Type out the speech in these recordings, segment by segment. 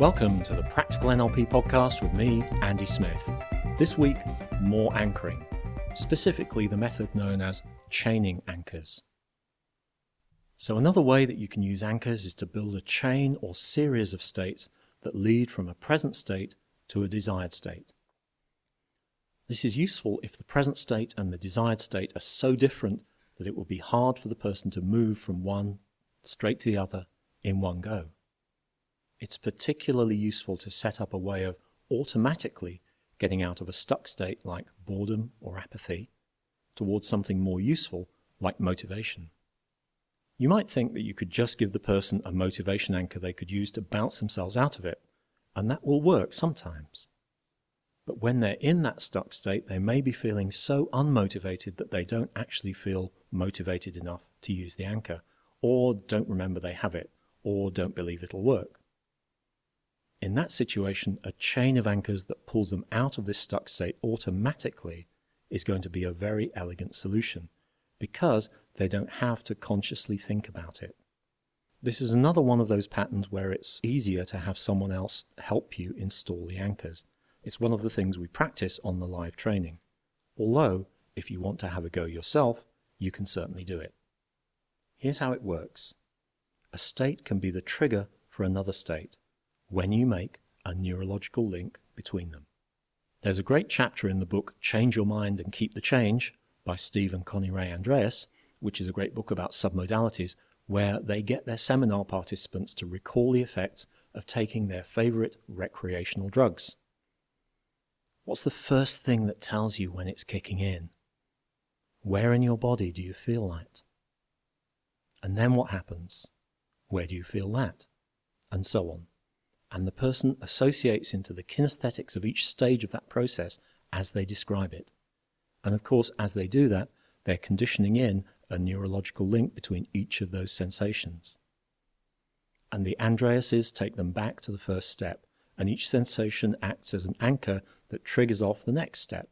Welcome to the Practical NLP podcast with me, Andy Smith. This week, more anchoring, specifically the method known as chaining anchors. So another way that you can use anchors is to build a chain or series of states that lead from a present state to a desired state. This is useful if the present state and the desired state are so different that it will be hard for the person to move from one straight to the other in one go. It's particularly useful to set up a way of automatically getting out of a stuck state like boredom or apathy towards something more useful like motivation. You might think that you could just give the person a motivation anchor they could use to bounce themselves out of it, and that will work sometimes. But when they're in that stuck state, they may be feeling so unmotivated that they don't actually feel motivated enough to use the anchor, or don't remember they have it, or don't believe it'll work. In that situation, a chain of anchors that pulls them out of this stuck state automatically is going to be a very elegant solution, because they don't have to consciously think about it. This is another one of those patterns where it's easier to have someone else help you install the anchors. It's one of the things we practice on the live training. Although, if you want to have a go yourself, you can certainly do it. Here's how it works. A state can be the trigger for another state when you make a neurological link between them. There's a great chapter in the book Change Your Mind and Keep the Change by Steve and Connie Ray Andreas, which is a great book about submodalities, where they get their seminar participants to recall the effects of taking their favorite recreational drugs. What's the first thing that tells you when it's kicking in? Where in your body do you feel that? And then what happens? Where do you feel that? And so on. And the person associates into the kinesthetics of each stage of that process as they describe it. And of course, as they do that, they're conditioning in a neurological link between each of those sensations. And the Andreases take them back to the first step, and each sensation acts as an anchor that triggers off the next step.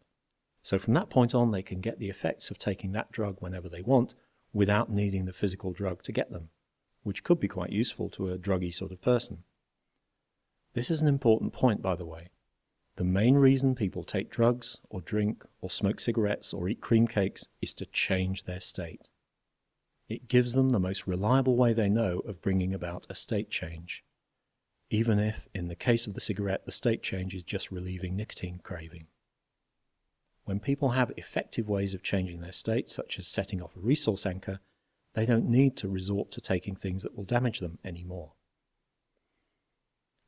So from that point on, they can get the effects of taking that drug whenever they want without needing the physical drug to get them, which could be quite useful to a druggy sort of person. This is an important point, by the way. The main reason people take drugs or drink or smoke cigarettes or eat cream cakes is to change their state. It gives them the most reliable way they know of bringing about a state change, even if, in the case of the cigarette, the state change is just relieving nicotine craving. When people have effective ways of changing their state, such as setting off a resource anchor, they don't need to resort to taking things that will damage them anymore.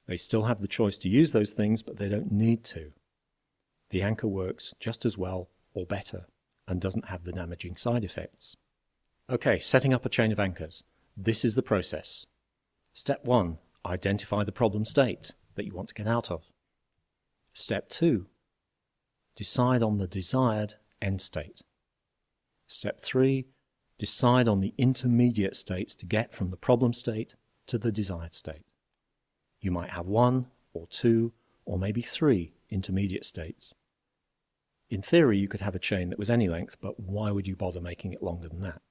They still have the choice to use those things, but they don't need to. The anchor works just as well or better and doesn't have the damaging side effects. Okay, setting up a chain of anchors. This is the process. Step 1, identify the problem state that you want to get out of. Step 2, decide on the desired end state. Step 3, decide on the intermediate states to get from the problem state to the desired state. You might have 1 or 2 or maybe 3 intermediate states. In theory, you could have a chain that was any length, but why would you bother making it longer than that?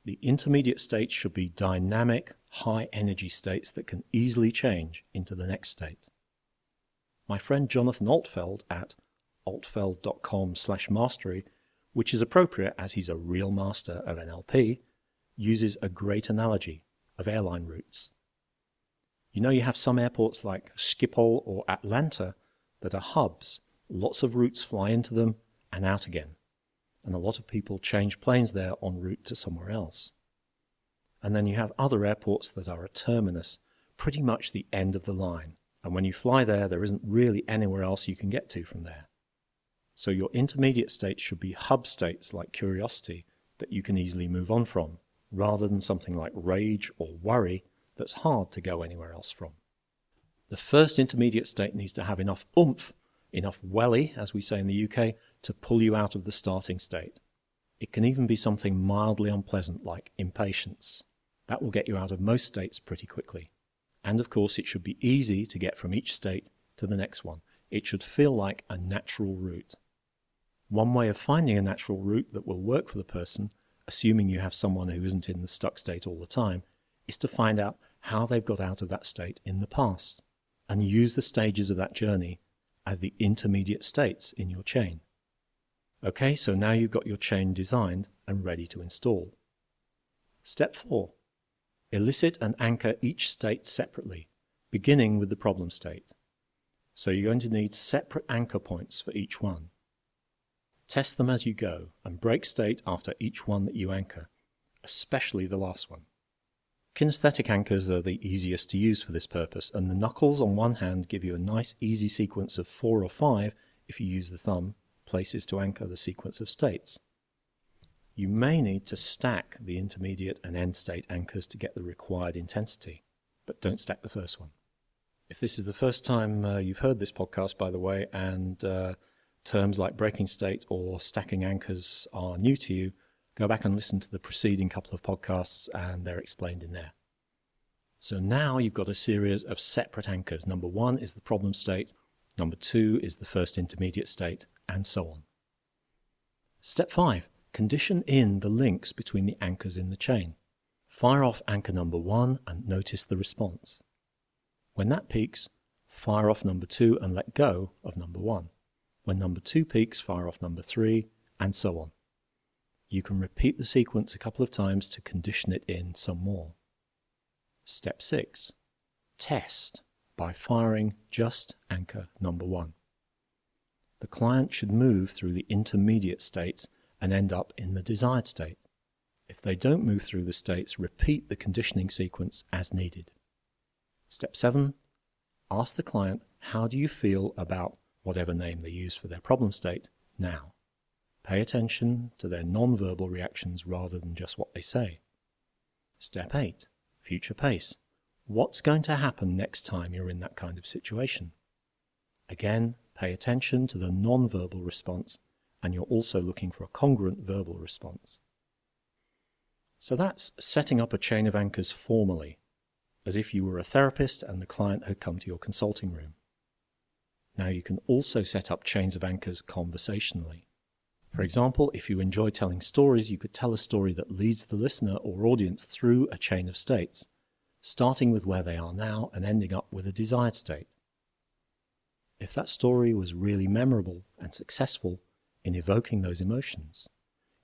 The intermediate states should be dynamic, high-energy states that can easily change into the next state. My friend Jonathan Altfeld at altfeld.com/mastery, which is appropriate as he's a real master of NLP, uses a great analogy of airline routes. You know, you have some airports like Schiphol or Atlanta that are hubs. Lots of routes fly into them and out again. And a lot of people change planes there en route to somewhere else. And then you have other airports that are a terminus, pretty much the end of the line. And when you fly there, there isn't really anywhere else you can get to from there. So your intermediate states should be hub states like curiosity that you can easily move on from, rather than something like rage or worry that's hard to go anywhere else from. The first intermediate state needs to have enough oomph, enough welly, as we say in the UK, to pull you out of the starting state. It can even be something mildly unpleasant like impatience. That will get you out of most states pretty quickly. And of course, it should be easy to get from each state to the next one. It should feel like a natural route. One way of finding a natural route that will work for the person, assuming you have someone who isn't in the stuck state all the time, is to find out how they've got out of that state in the past. and use the stages of that journey as the intermediate states in your chain. Okay, so now you've got your chain designed and ready to install. Step 4. Elicit and anchor each state separately, beginning with the problem state. So you're going to need separate anchor points for each one. Test them as you go and break state after each one that you anchor, especially the last one. Kinesthetic anchors are the easiest to use for this purpose, and the knuckles on one hand give you a nice easy sequence of 4 or 5 if you use the thumb places to anchor the sequence of states. You may need to stack the intermediate and end state anchors to get the required intensity, but don't stack the first one. If this is the first time you've heard this podcast, by the way, and terms like breaking state or stacking anchors are new to you, go back and listen to the preceding couple of podcasts and they're explained in there. So now you've got a series of separate anchors. Number 1 is the problem state, number 2 is the first intermediate state, and so on. Step 5. Condition in the links between the anchors in the chain. Fire off anchor number 1 and notice the response. When that peaks, fire off number 2 and let go of number 1. When number 2 peaks, fire off number 3, and so on. You can repeat the sequence a couple of times to condition it in some more. Step 6. Test by firing just anchor number 1. The client should move through the intermediate states and end up in the desired state. If they don't move through the states, repeat the conditioning sequence as needed. Step 7. Ask the client, how do you feel about whatever name they use for their problem state now? Pay attention to their non-verbal reactions rather than just what they say. Step 8. Future pace. What's going to happen next time you're in that kind of situation? Again, pay attention to the non-verbal response, and you're also looking for a congruent verbal response. So that's setting up a chain of anchors formally, as if you were a therapist and the client had come to your consulting room. Now you can also set up chains of anchors conversationally. For example, if you enjoy telling stories, you could tell a story that leads the listener or audience through a chain of states, starting with where they are now and ending up with a desired state. If that story was really memorable and successful in evoking those emotions,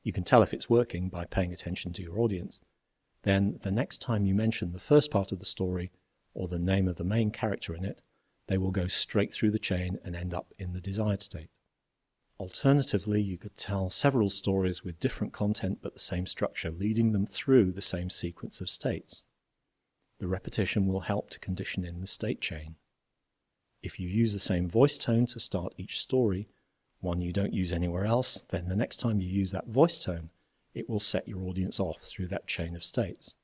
you can tell if it's working by paying attention to your audience. Then the next time you mention the first part of the story or the name of the main character in it, they will go straight through the chain and end up in the desired state. Alternatively, you could tell several stories with different content but the same structure, leading them through the same sequence of states. The repetition will help to condition in the state chain. If you use the same voice tone to start each story, one you don't use anywhere else, then the next time you use that voice tone, it will set your audience off through that chain of states.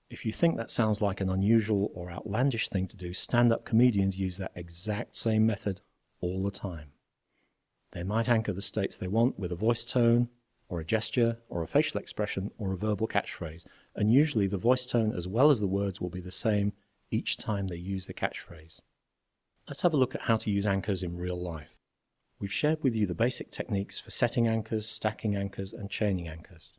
If you think that sounds like an unusual or outlandish thing to do, stand-up comedians use that exact same method all the time. They might anchor the states they want with a voice tone, or a gesture, or a facial expression, or a verbal catchphrase, and usually the voice tone as well as the words will be the same each time they use the catchphrase. Let's have a look at how to use anchors in real life. We've shared with you the basic techniques for setting anchors, stacking anchors, and chaining anchors.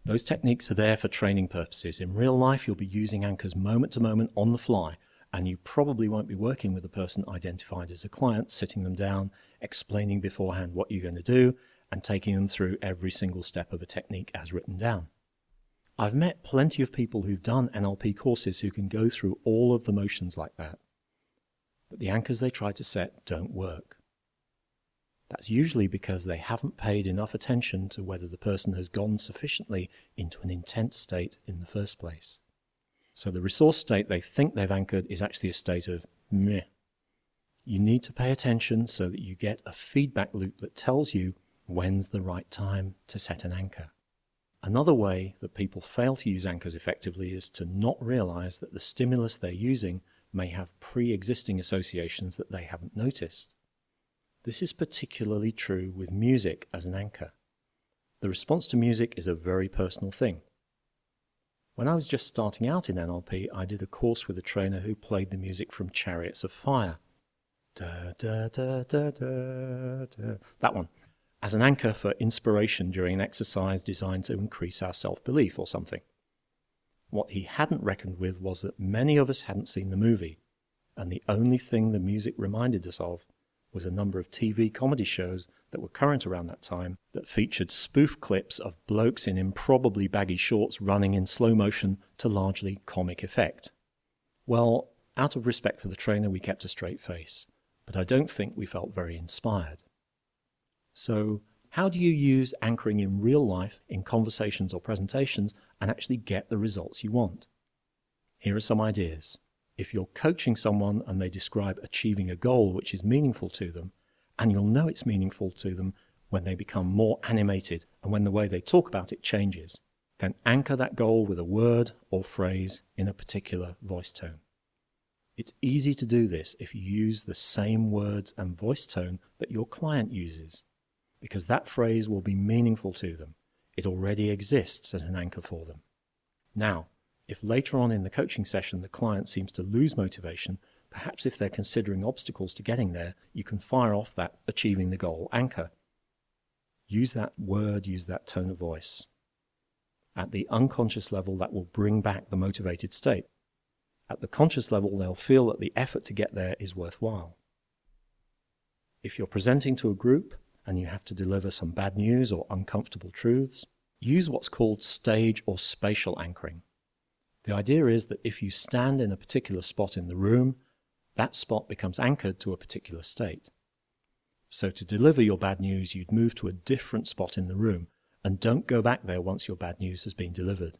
Those techniques are there for training purposes. In real life, you'll be using anchors moment to moment on the fly, and you probably won't be working with a person identified as a client, sitting them down, explaining beforehand what you're going to do, and taking them through every single step of a technique as written down. I've met plenty of people who've done NLP courses who can go through all of the motions like that, but the anchors they try to set don't work. That's usually because they haven't paid enough attention to whether the person has gone sufficiently into an intense state in the first place. So the resource state they think they've anchored is actually a state of meh. You need to pay attention so that you get a feedback loop that tells you when's the right time to set an anchor. Another way that people fail to use anchors effectively is to not realize that the stimulus they're using may have pre-existing associations that they haven't noticed. This is particularly true with music as an anchor. The response to music is a very personal thing. When I was just starting out in NLP, I did a course with a trainer who played the music from Chariots of Fire. Da, da, da, da, da, da. That one. As an anchor for inspiration during an exercise designed to increase our self-belief or something. What he hadn't reckoned with was that many of us hadn't seen the movie, and the only thing the music reminded us of was a number of TV comedy shows that were current around that time that featured spoof clips of blokes in improbably baggy shorts running in slow motion to largely comic effect. Well, out of respect for the trainer, we kept a straight face, but I don't think we felt very inspired. So, how do you use anchoring in real life, in conversations or presentations, and actually get the results you want? Here are some ideas. If you're coaching someone and they describe achieving a goal which is meaningful to them, and you'll know it's meaningful to them when they become more animated and when the way they talk about it changes, then anchor that goal with a word or phrase in a particular voice tone. It's easy to do this if you use the same words and voice tone that your client uses, because that phrase will be meaningful to them. It already exists as an anchor for them. Now, if later on in the coaching session the client seems to lose motivation, perhaps if they're considering obstacles to getting there, you can fire off that achieving the goal anchor. Use that word, use that tone of voice. At the unconscious level, that will bring back the motivated state. At the conscious level, they'll feel that the effort to get there is worthwhile. If you're presenting to a group and you have to deliver some bad news or uncomfortable truths, use what's called stage or spatial anchoring. The idea is that if you stand in a particular spot in the room, that spot becomes anchored to a particular state. So to deliver your bad news, you'd move to a different spot in the room and don't go back there once your bad news has been delivered.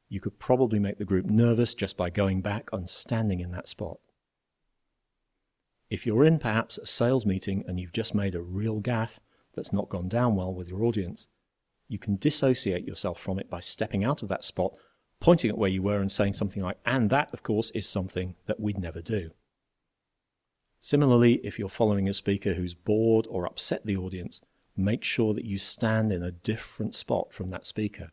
You could probably make the group nervous just by going back and standing in that spot. If you're in perhaps a sales meeting and you've just made a real gaffe that's not gone down well with your audience, you can dissociate yourself from it by stepping out of that spot, pointing at where you were and saying something like, "And that, of course, is something that we'd never do." Similarly, if you're following a speaker who's bored or upset the audience, make sure that you stand in a different spot from that speaker.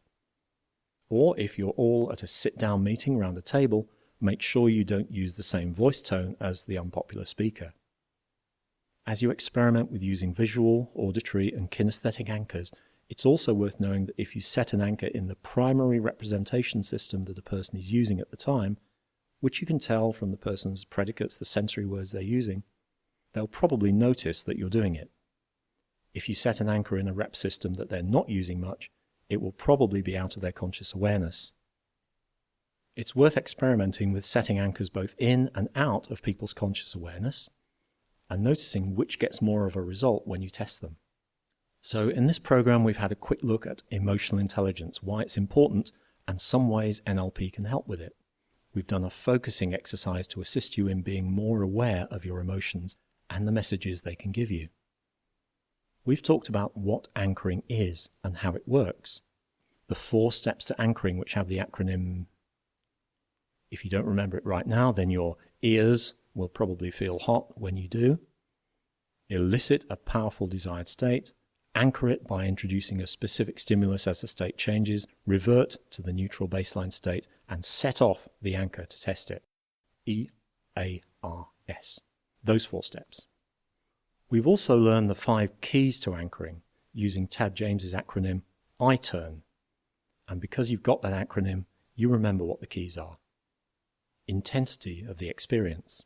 Or if you're all at a sit-down meeting around a table, make sure you don't use the same voice tone as the unpopular speaker. As you experiment with using visual, auditory, and kinesthetic anchors, it's also worth knowing that if you set an anchor in the primary representation system that a person is using at the time, which you can tell from the person's predicates, the sensory words they're using, they'll probably notice that you're doing it. If you set an anchor in a rep system that they're not using much, it will probably be out of their conscious awareness. It's worth experimenting with setting anchors both in and out of people's conscious awareness, and noticing which gets more of a result when you test them. So in this program, we've had a quick look at emotional intelligence, why it's important, and some ways NLP can help with it. We've done a focusing exercise to assist you in being more aware of your emotions and the messages they can give you. We've talked about what anchoring is and how it works. The 4 steps to anchoring, which have the acronym, if you don't remember it right now, then your ears will probably feel hot when you do. Elicit a powerful desired state. Anchor it by introducing a specific stimulus as the state changes. Revert to the neutral baseline state and set off the anchor to test it. EARS. Those 4 steps. We've also learned the 5 keys to anchoring using Tad James's acronym I-turn. And because you've got that acronym, you remember what the keys are. Intensity of the experience.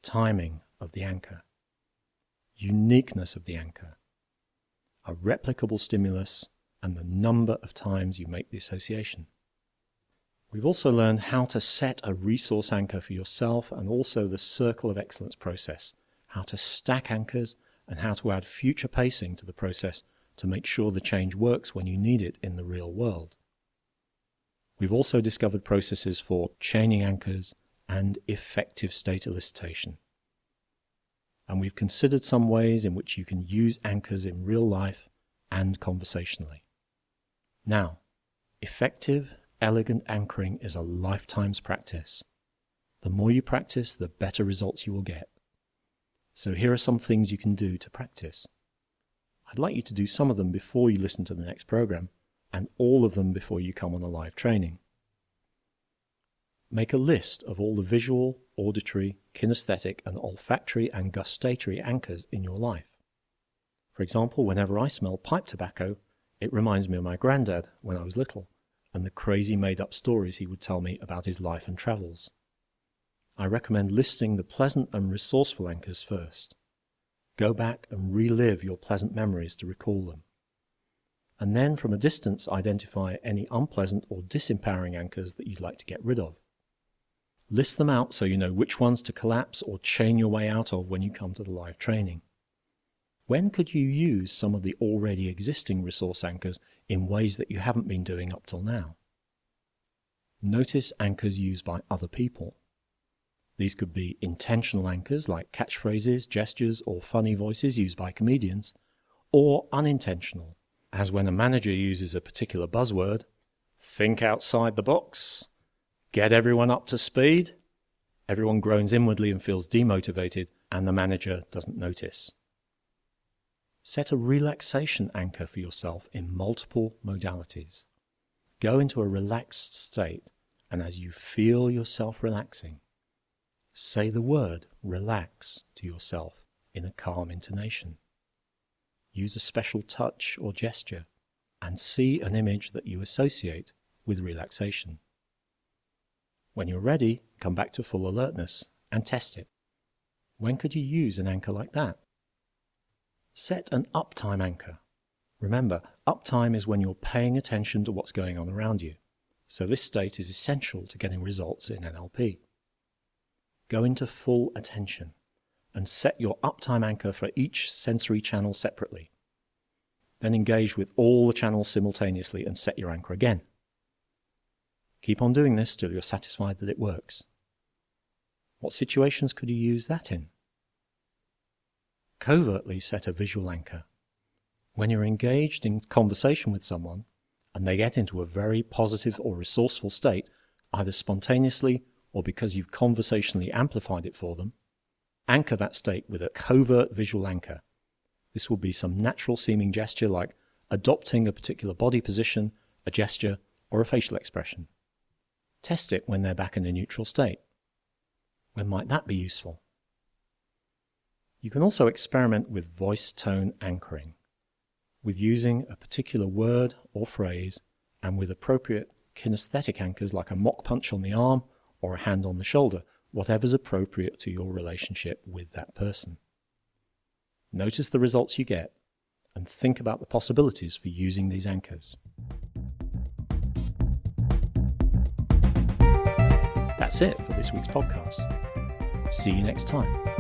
Timing of the anchor. Uniqueness of the anchor. A replicable stimulus, and the number of times you make the association. We've also learned how to set a resource anchor for yourself and also the circle of excellence process, how to stack anchors, and how to add future pacing to the process to make sure the change works when you need it in the real world. We've also discovered processes for chaining anchors and effective state elicitation. And we've considered some ways in which you can use anchors in real life and conversationally. Now, effective, elegant anchoring is a lifetime's practice. The more you practice, the better results you will get. So here are some things you can do to practice. I'd like you to do some of them before you listen to the next program, and all of them before you come on a live training. Make a list of all the visual, auditory, kinesthetic, and olfactory and gustatory anchors in your life. For example, whenever I smell pipe tobacco, it reminds me of my granddad when I was little, and the crazy made-up stories he would tell me about his life and travels. I recommend listing the pleasant and resourceful anchors first. Go back and relive your pleasant memories to recall them. And then from a distance identify any unpleasant or disempowering anchors that you'd like to get rid of. List them out so you know which ones to collapse or chain your way out of when you come to the live training. When could you use some of the already existing resource anchors in ways that you haven't been doing up till now? Notice anchors used by other people. These could be intentional anchors like catchphrases, gestures, or funny voices used by comedians, or unintentional, as when a manager uses a particular buzzword, think outside the box, get everyone up to speed, everyone groans inwardly and feels demotivated, and the manager doesn't notice. Set a relaxation anchor for yourself in multiple modalities. Go into a relaxed state, and as you feel yourself relaxing, say the word relax to yourself in a calm intonation. Use a special touch or gesture and see an image that you associate with relaxation. When you're ready, come back to full alertness and test it. When could you use an anchor like that? Set an uptime anchor. Remember, uptime is when you're paying attention to what's going on around you. So this state is essential to getting results in NLP. Go into full attention and set your uptime anchor for each sensory channel separately. Then engage with all the channels simultaneously and set your anchor again. Keep on doing this till you're satisfied that it works. What situations could you use that in? Covertly set a visual anchor. When you're engaged in conversation with someone and they get into a very positive or resourceful state, either spontaneously or because you've conversationally amplified it for them, anchor that state with a covert visual anchor. This will be some natural seeming gesture like adopting a particular body position, a gesture, or a facial expression. Test it when they're back in a neutral state. When might that be useful? You can also experiment with voice tone anchoring, with using a particular word or phrase and with appropriate kinesthetic anchors like a mock punch on the arm or a hand on the shoulder, whatever's appropriate to your relationship with that person. Notice the results you get and think about the possibilities for using these anchors. That's it for this week's podcast. See you next time.